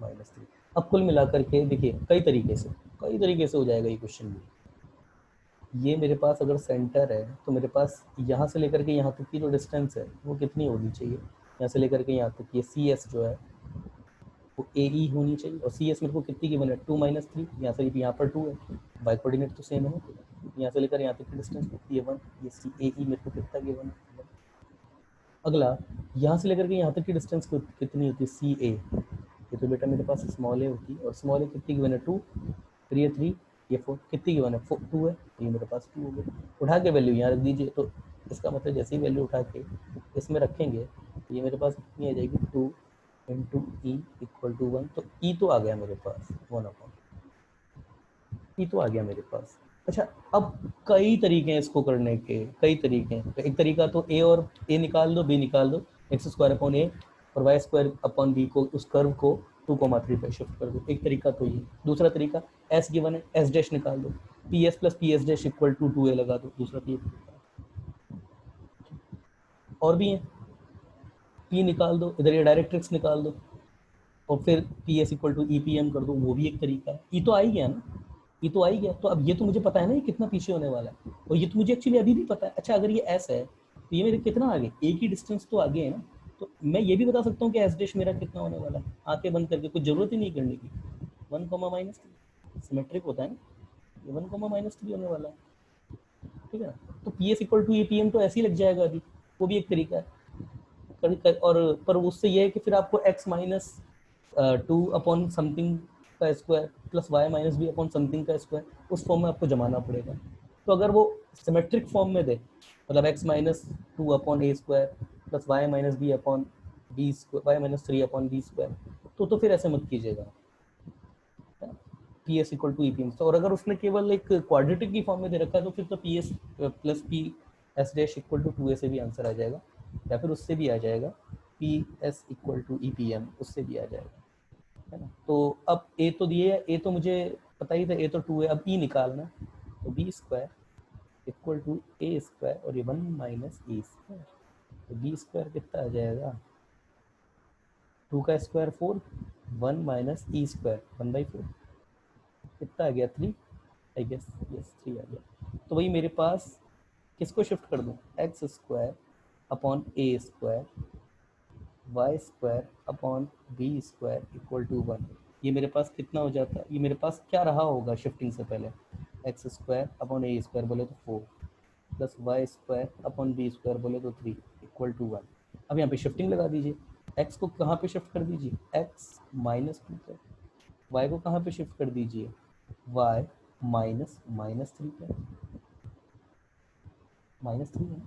Speaker 1: -3। अब कुल मिलाकर के देखिए कई तरीके से हो जाएगा ये क्वेश्चन भी। ये मेरे पास अगर सेंटर है तो मेरे पास यहाँ से लेकर के यहाँ तक की जो डिस्टेंस है वो कितनी होनी चाहिए, यहाँ से लेकर के यहाँ तक ये सी एस जो है वो ए ई होनी चाहिए, और सी एस मेरे को कितनी गिवन है 2, -3, यहाँ से यहाँ पर 2 है, बाई कोऑर्डिनेट तो सेम है, यहाँ से लेकर यहाँ तक की डिस्टेंस कितनी है 1, ये सी ए ई मेरे को कितना गिवन है। अगला यहाँ से लेकर के यहाँ तक की डिस्टेंस कितनी होती है सी ए, ये तो बेटा मेरे पास स्मॉल ए होती है, और स्मॉल ए कितनी गिवन है 2, फिर ये 3, ये 4, कितनी गिवन है 2 है, तो ये मेरे पास 2 हो गया। उठा के वैल्यू यहाँ रख दीजिए, तो इसका मतलब जैसे ही वैल्यू उठा के इसमें रखेंगे तो ये मेरे पास कितनी आ जाएगी 2, इंटू ई इक्वल टू 1, तो ई तो आ गया मेरे पास 1/, ई तो आ गया मेरे पास। अच्छा, अब कई तरीके हैं इसको करने के, कई तरीके हैं। एक तरीका तो ए और ए निकाल दो, बी निकाल दो, एक्स स्क्वायर अपॉन ए और वाई स्क्वायर अपॉन बी को, उस कर्व को 2,3 पे शिफ्ट कर दो। एक तरीका तो ये। दूसरा तरीका, एस गिवन है, एस डैश निकाल दो, P S plus P S dash equal to 2a लगा दो। दूसरा भी और भी है, पी निकाल दो, इधर ये डायरेक्ट्रिक्स निकाल दो और फिर P S equal to E P M कर दो, वो भी एक तरीका है। ई तो आ ही गया ना, ये तो आ ही गया। तो अब ये तो मुझे पता है ना ये कितना पीछे होने वाला है, और ये तो मुझे एक्चुअली अभी भी पता है। अच्छा, अगर ये एस है तो ये मेरे कितना आगे, एक ही डिस्टेंस तो आगे है ना, तो मैं ये भी बता सकता हूँ कि एस डैश मेरा कितना होने वाला है, आंखें बंद करके, कुछ जरूरत ही नहीं करने की। 1,-3 सिमेट्रिक होता है ना, ये 1,-3 होने वाला है, ठीक है ना। तो P S equal to A P M तो ऐसे ही लग जाएगा अभी, वो भी एक तरीका है। और पर उससे ये है कि फिर आपको x माइनस 2 अपॉन समथिंग का square plus y minus B upon something का स्क्वायर, उस फॉर्म में आपको जमाना पड़ेगा। तो अगर वो सिमेट्रिक फॉर्म में दे, मतलब x माइनस 2 अपॉन ए square plus y minus B upon B square, y minus 3 upon B square, तो फिर ऐसे मत कीजिएगा, p S equal to E P m. और अगर उसने केवल एक क्वाड्रेटिक की फॉर्म में दे रखा है तो फिर तो P S plus P S dash equal to 2a से भी आंसर आ जाएगा, या फिर उससे भी आ जाएगा, P S equal to E P M, उससे भी आ जाएगा, है ना। तो अब ए तो दिए, ए तो मुझे पता ही था, ए तो 2 है। अब ई निकालना, तो B square equal to A square और ये 1 माइनस ई स्क्वायर, तो बी स्क्वायर कितना आ जाएगा, 2 का स्क्वायर 4, 1 माइनस ई स्क्वायर 1/4, कितना आ गया 3, आई गेस, यस 3 आ गया। तो वही मेरे पास किसको शिफ्ट कर दूँ, x square upon A square y square upon B square equal to 1। ये मेरे पास कितना हो जाता है, ये मेरे पास क्या रहा होगा शिफ्टिंग से पहले, एक्स स्क्वायर अपॉन ए स्क्वायर बोले तो 4 plus y square upon B square बोले तो 3 इक्वल टू 1। अब यहाँ पे शिफ्टिंग लगा दीजिए, एक्स को कहाँ पे शिफ्ट कर दीजिए, एक्स माइनस 2 पे, वाई को कहाँ पे शिफ्ट कर दीजिए, वाई -3 पे, -3 है।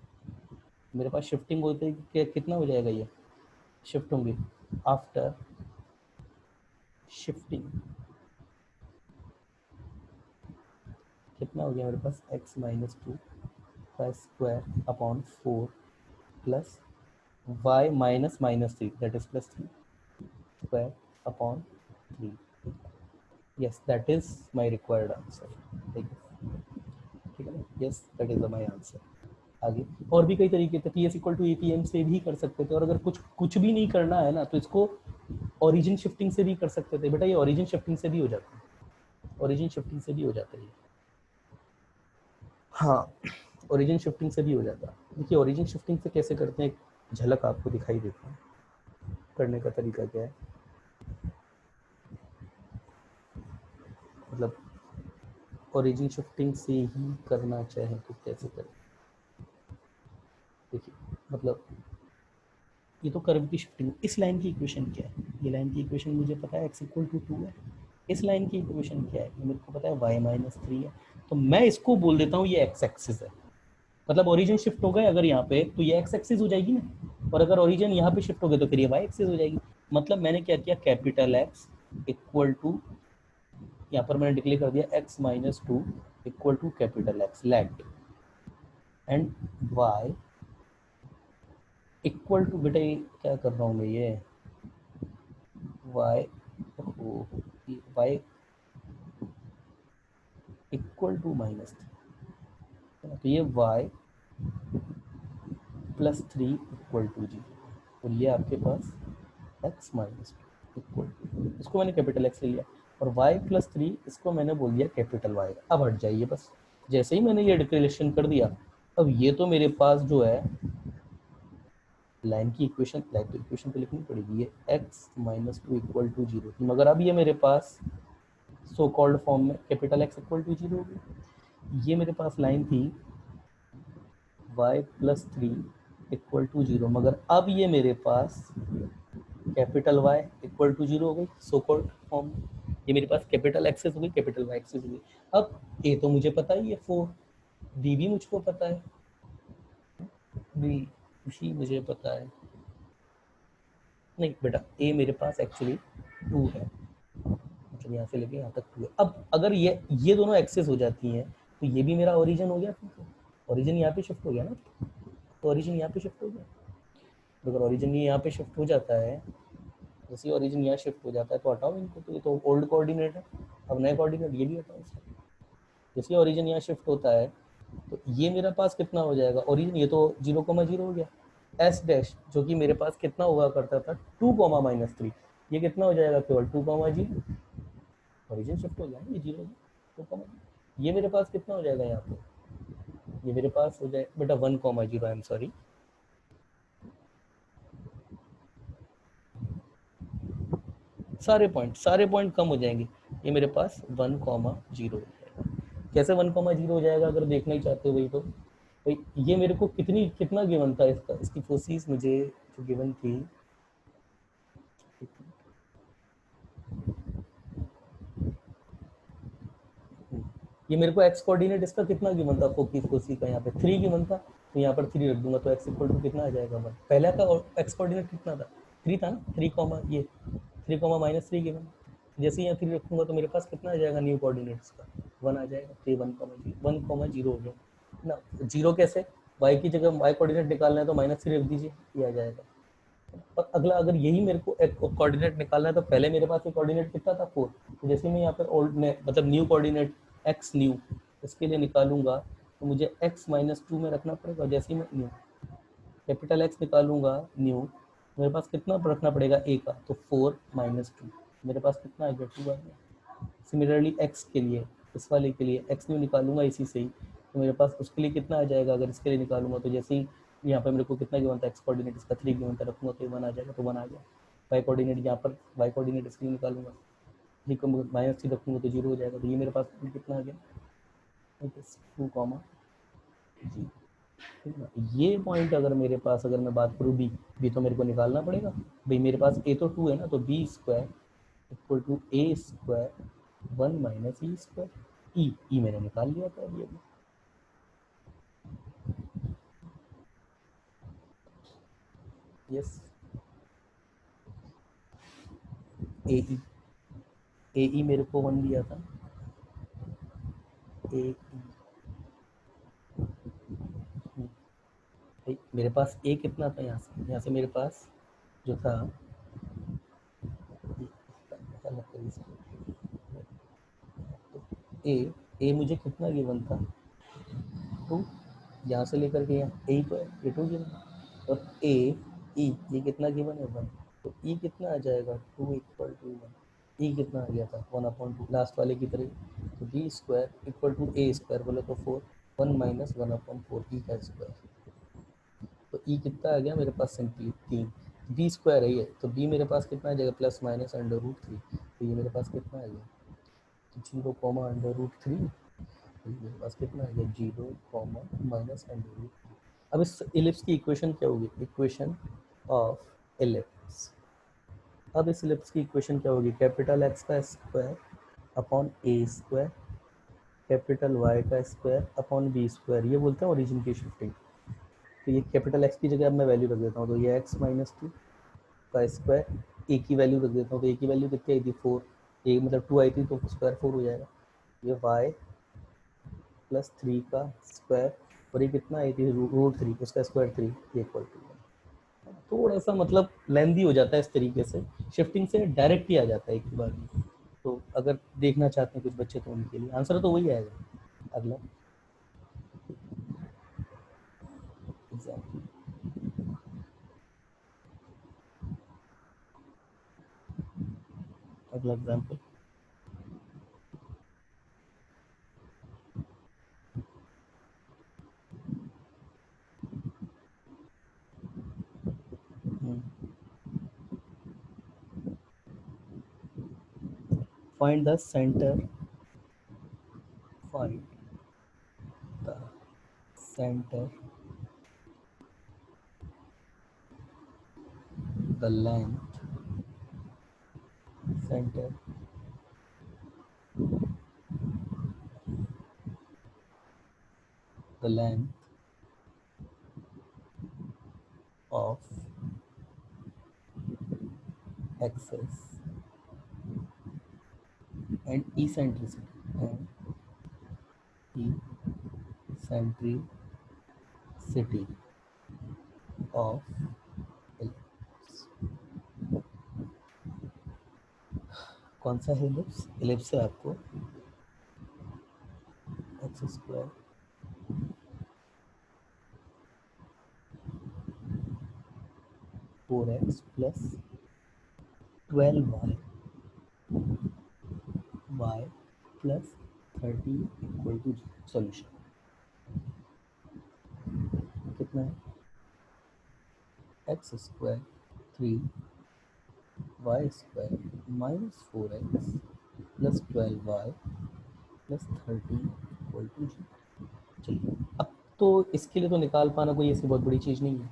Speaker 1: मेरे पास शिफ्टिंग होते ही कितना हो जाएगा, ये शिफ्ट होंगे आफ्टर शिफ्टिंग, कितना हो गया मेरे पास, x -2 का square upon 4 plus y -3 that is +3 square upon 3। Yes, that is my required answer, ठीक है ना, yes that is my answer. आगे और भी कई तरीके थे, P S equal to A P M से भी कर सकते थे, और अगर कुछ भी नहीं करना है ना तो इसको ओरिजिन शिफ्टिंग से भी कर सकते थे। बेटा ये ओरिजिन शिफ्टिंग से भी हो जाता है, ओरिजिन शिफ्टिंग से भी हो जाता है ये, हाँ ओरिजिन शिफ्टिंग से भी हो जाता है। देखिए ओरिजिन शिफ्टिंग से कैसे करते हैं, एक झलक आपको दिखाई देता है, करने का तरीका क्या है, मतलब ओरिजिन शिफ्टिंग से ही करना चाहे तो कैसे करें। देखिए मतलब ये तो कर्व की शिफ्टिंग, इस लाइन की इक्वेशन क्या है, ये लाइन की इक्वेशन मुझे पता है एक्स इक्वल टू 2 है। इस लाइन की इक्वेशन क्या है, मेरे को पता है y -3 है, तो मैं इसको बोल देता हूँ ये एक्स एक्सिस है। मतलब ओरिजिन शिफ्ट हो गए अगर यहाँ पे तो ये एक्स एक्सिस हो जाएगी ना, और अगर ओरिजिन यहाँ पे शिफ्ट हो गए तो फिर ये वाई एक्सिस हो जाएगी। मतलब मैंने क्या किया, कैपिटल एक्स इक्वल टू, यहाँ पर मैंने डिक्लेयर कर दिया x -2 equal to capital X let, and y equal to, बेटा ये क्या कर रहा हूँ मैं, ये y y इक्वल टू -3, तो ये y +3 इक्वल टू जी, और ये आपके पास x -2 इक्वल टू, इसको मैंने कैपिटल एक्स ले लिया, और y +3 इसको मैंने बोल दिया कैपिटल y। अब हट जाइए बस, जैसे ही मैंने ये डिक्लेरेशन कर दिया, अब ये तो मेरे पास जो है लाइन की इक्वेशन, लाइन की इक्वेशन तो लिखनी पड़ेगी, ये x -2 इक्वल टू 0 थी, मगर अब ये मेरे पास सो कॉल्ड फॉर्म में कैपिटल x इक्वल टू 0 होगी। ये मेरे पास लाइन थी y +3 इक्वल टू 0, मगर अब ये मेरे पास कैपिटल Y इक्वल टू 0 हो गई सो कॉल्ड फॉर्म। ये मेरे पास कैपिटल एक्सेस हो गई, कैपिटल Y एक्सेस हो गई। अब ए तो मुझे पता ही है 4, बी भी मुझको पता है, बी मुझे पता है, नहीं बेटा, ए मेरे पास एक्चुअली 2 है, मतलब यहाँ से लेके यहाँ तक 2 है। अब अगर ये दोनों एक्सेस हो जाती हैं तो ये भी मेरा ओरिजिन हो गया, ओरिजिन यहाँ पे शिफ्ट हो गया ना, तो ओरिजिन यहाँ पे शिफ्ट हो गया। तो अगर ओरिजिन यहाँ पे शिफ्ट हो जाता है, जैसे ओरिजिन यहाँ शिफ्ट हो जाता है तो हटाओ इनको, तो ये तो ओल्ड कोऑर्डिनेट है, अब नए कोऑर्डिनेट ये भी हटाओ इसका। जैसे ओरिजिन यहाँ शिफ्ट होता है तो ये मेरे पास कितना हो जाएगा, ओरिजिन ये तो 0,0 हो गया, एस डैश जो कि मेरे पास कितना हुआ करता था 2,-3, ये कितना हो जाएगा केवल 2,0, ओरिजिन शिफ्ट हो गया ये 0 2, ये मेरे पास कितना हो जाएगा यहाँ पे, ये मेरे पास हो जाए बेटा 1,0, आई एम सॉरी, सारे पॉइंट कम हो जाएंगे, ये मेरे पास 1,0 हो जाएगा। कैसे 1,0 हो जाएगा, अगर देखना ही चाहते हो वही तो भाई, ये मेरे को कितना गिवन था इसका, इसकी फोर्सेस मुझे जो गिवन थी, ये मेरे को एक्स कोऑर्डिनेट इसका कितना गिवन था, फोर्सी का यहाँ पे 3 गिवन था, तो यहाँ पर 3 रख दूंगा तो एक्स इक्वल टू कितना आ जाएगा 1, पहला का एक्स कोऑर्डिनेट कितना था 3 था ना, 3 कॉमा ये 3,-3 गिवन, जैसे यहाँ 3 रखूंगा तो मेरे पास कितना आ जाएगा न्यू कोऑर्डिनेट्स का 1 आ जाएगा, तो ये 1,0 हो गया ना। जीरो कैसे, वाई की जगह वाई कोऑर्डिनेट निकालना है तो -3 रख दीजिए, ये आ जाएगा। और अगला अगर यही मेरे को एक कोऑर्डिनेट निकालना है तो पहले मेरे पास एक कोऑर्डिनेट कितना था 4, तो जैसे मैं यहाँ पर ओल्ड मतलब न्यू कोऑर्डिनेट एक्स न्यू इसके लिए निकालूंगा तो मुझे x-2 में रखना पड़ेगा, जैसे ही मैं न्यू कैपिटल एक्स निकालूंगा न्यू, मेरे पास कितना रखना पड़ेगा ए का, तो 4-2 मेरे पास कितना आ गया 2 आ गया। सिमिलरली एक्स के लिए, इस वाले के लिए एक्स न्यू निकालूंगा इसी से ही, तो मेरे पास उसके लिए कितना आ जाएगा, अगर इसके लिए निकालूंगा तो जैसे ही यहाँ पर मेरे को कितना गिवन था एक्स कोऑर्डिनेट इसका 3 गिवन था, रखूंगा तो 1 आ जाएगा, तो 1 आ गया। वाई कोऑर्डिनेट यहाँ पर वाई कोऑर्डिनेट इसके लिए निकालूंगा, थ्री को -3 रखूंगा तो 0 हो जाएगा, तो ये मेरे पास कितना आ गया 2, जी। ये पॉइंट अगर मेरे पास, अगर मैं बात करूँ बी तो मेरे को निकालना पड़ेगा भाई, मेरे पास ए तो 2 है ना, तो B square equal to A square 1 - e square, e मैंने निकाल लिया था अभी अभी। यस, ए ई मेरे को 1 दिया था, ए ई मेरे पास ए कितना था, यहाँ से मेरे पास जो था ए ए मुझे कितना गिवन था 2, यहाँ से लेकर के यहाँ ए तो है, ये 2 गिवन, और ए ई ये कितना गिवन है 1, तो ई कितना आ जाएगा 2 इक्वल टू 1, ई कितना आ गया था 1/2 लास्ट वाले की तरह, तो B square equal to A square बोले तो 4, 1 - 1/4 ई का स्क्वायर, तो ई कितना आ गया मेरे पास सिंपली 3, बी स्क्वायर है ये, तो बी मेरे पास कितना आ जाएगा +-√3, तो ये मेरे पास कितना आ गया 0, मेरे पास कितना आ गया 0, अब इस इलिप्स की इक्वेशन क्या होगी, इक्वेशन ऑफ इलिप्स, अब इस इलिप्स की इक्वेशन क्या होगी, कैपिटल एक्स का स्क्वायर अपॉन ए स्क्वायर, कैपिटल वाई का स्क्वायर अपॉन बी स्क्वायर, ये बोलते हैं ओरिजिन की शिफ्टिंग। तो ये कैपिटल एक्स की जगह अब मैं वैल्यू रख देता हूँ, तो ये x-2 का स्क्वायर, ए की वैल्यू रख देता हूँ, तो ए की वैल्यू कितनी आई थी 4, ए मतलब 2 आई थी तो स्क्वायर 4 हो जाएगा, ये y +3 का स्क्वायर, और ये कितना आई थी √3 उसका स्क्वायर 3, ये इक्वल टू 1। थोड़ा सा मतलब लेंदी हो जाता है इस तरीके से, शिफ्टिंग से डायरेक्ट ही आ जाता है एक बार में, तो अगर देखना चाहते हैं कुछ बच्चे तो उनके लिए आंसर तो वही आएगा। अगला एग्जाम्पल, अगला example, find the center, find the center, the length, center, the length of axes and eccentricity of ellipse. कौन सा है एलिप्स? एलिप्स है आपको x square four x plus 12 y plus 30 equal to solution कितना है? X square 3 y square minus 4x plus 12 y plus 30 equal to जी। चलिए अब तो इसके लिए तो निकाल पाना कोई ऐसी बहुत बड़ी चीज़ नहीं है,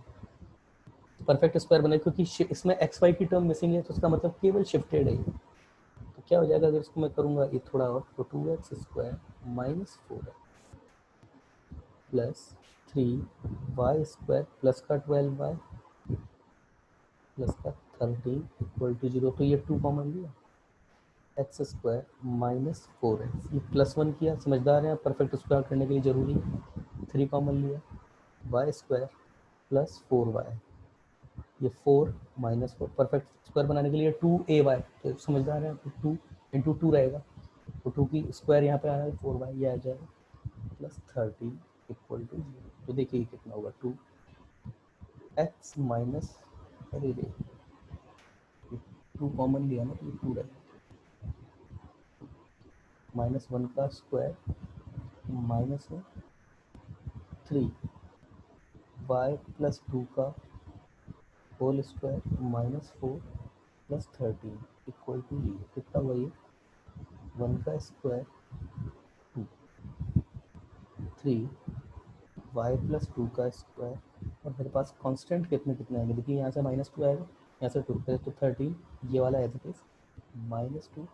Speaker 1: परफेक्ट स्क्वायर बना क्योंकि इसमें एक्स वाई की टर्म मिसिंग है, तो उसका मतलब केवल शिफ्टेड है। तो क्या हो जाएगा अगर इसको मैं करूँगा ये थोड़ा और, तो 2x² minus 4x plus 3 y² plus का 12y प्लस का 30 इक्वल टू 0। तो ये 2 कॉमन लिया, x² माइनस 4x, ये +1 किया, समझदार हैं, परफेक्ट स्क्वायर करने के लिए जरूरी है। 3 कॉमन लिया, y² प्लस 4y, ये 4 माइनस 4, परफेक्ट स्क्वायर बनाने के लिए 2ay, तो समझदार है, 2 इंटू 2 रहेगा, तो 2 की स्क्वायर यहाँ पे आ रहा है 4y, ये आ जाएगा प्लस 30 इक्वल टू 0। तो देखिए ये कितना होगा, 2x माइनस, अरे रे 2 कॉमन लिया ना, तो ये 2 रहेगा, -1 का स्क्वायर माइनस 3 वाई प्लस 2 का whole square minus 4 plus 13 equal to 0। कितना हुआ ये? 1 का स्क्वायर 2, 3 वाई प्लस 2 का स्क्वायर, और मेरे पास कांस्टेंट कितने कितने आएंगे, देखिए यहाँ से -2 आएगा, यहाँ से 2 तो 13, ये वाला एज इट इज -2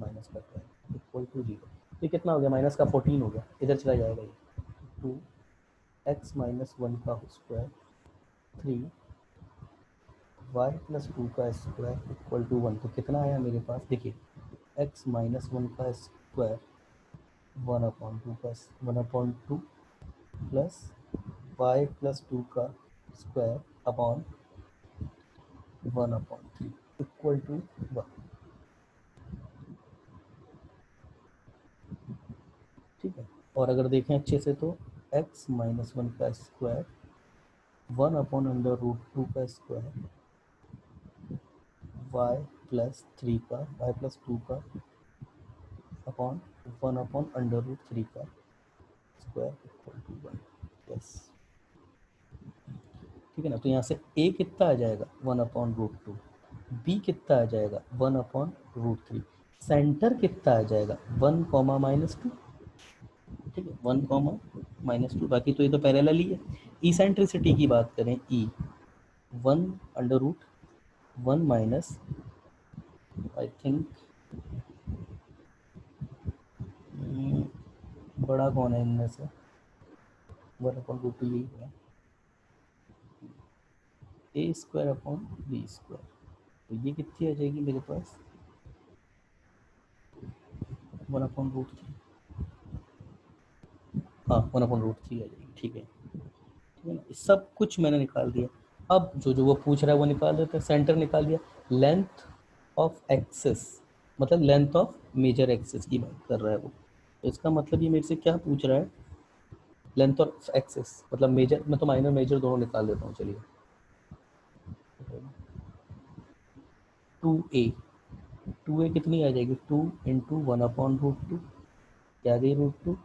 Speaker 1: माइनस का 12 इक्वल टू 0। ये कितना हो गया? माइनस का 14 हो गया, इधर चला जाएगा ये, 2x माइनस 1 का स्क्वायर 3 वाई प्लस 2 का स्क्वायर इक्वल टू 1। तो कितना आया मेरे पास, देखिए x माइनस 1 का स्क्वायर 1/2 का 1/2 प्लस वाई प्लस 2 का स्क्वायर अपॉन 1/3 इक्वल टू 1। ठीक है, और अगर देखें अच्छे से तो x माइनस 1 का स्क्वायर 1/√2 का स्क्वायर y प्लस 2 का अपॉन 1/√3 का स्क्वायर इक्वल टू 1। यस, ठीक है ना। तो यहाँ से a कितना आ जाएगा 1/√2, b कितना आ जाएगा 1/√3, सेंटर कितना आ जाएगा 1, -2, ठीक है, 1, -2, बाकी तो ये तो पैरेलल ही है। इसेंट्रिसिटी की बात करें, e 1/1 माइनस, आई थिंक बड़ा कौन है इनमें से, 1/√2 यही है, a² अपॉन b², तो ये कितनी आ जाएगी मेरे पास 1/√3, हाँ 1/√3 आ जाएगी। ठीक है, ठीक है ना, सब कुछ मैंने निकाल दिया। अब जो जो वो पूछ रहा है वो निकाल देते हैं। सेंटर निकाल दिया, लेंथ ऑफ एक्सिस, मतलब लेंथ ऑफ मेजर एक्सिस की बात कर रहा है वो, तो इसका मतलब ये मेरे से क्या पूछ रहा है, लेंथ ऑफ एक्सिस मतलब मेजर, मैं तो माइनर मेजर दोनों निकाल देता हूँ। चलिए 2a कितनी आ जाएगी, 2 इंटू 1/√2, क्या गई √2,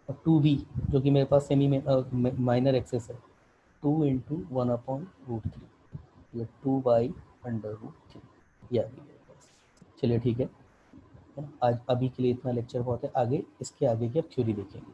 Speaker 1: और 2b जो कि मेरे पास सेमी माइनर एक्सेस है, 2 इंटू 1/√3, ये 2/√3, ये आ गई मेरे पास। चलिए ठीक है ना, आज अभी के लिए इतना लेक्चर बहुत है, आगे इसके आगे की अब थ्योरी देखेंगे।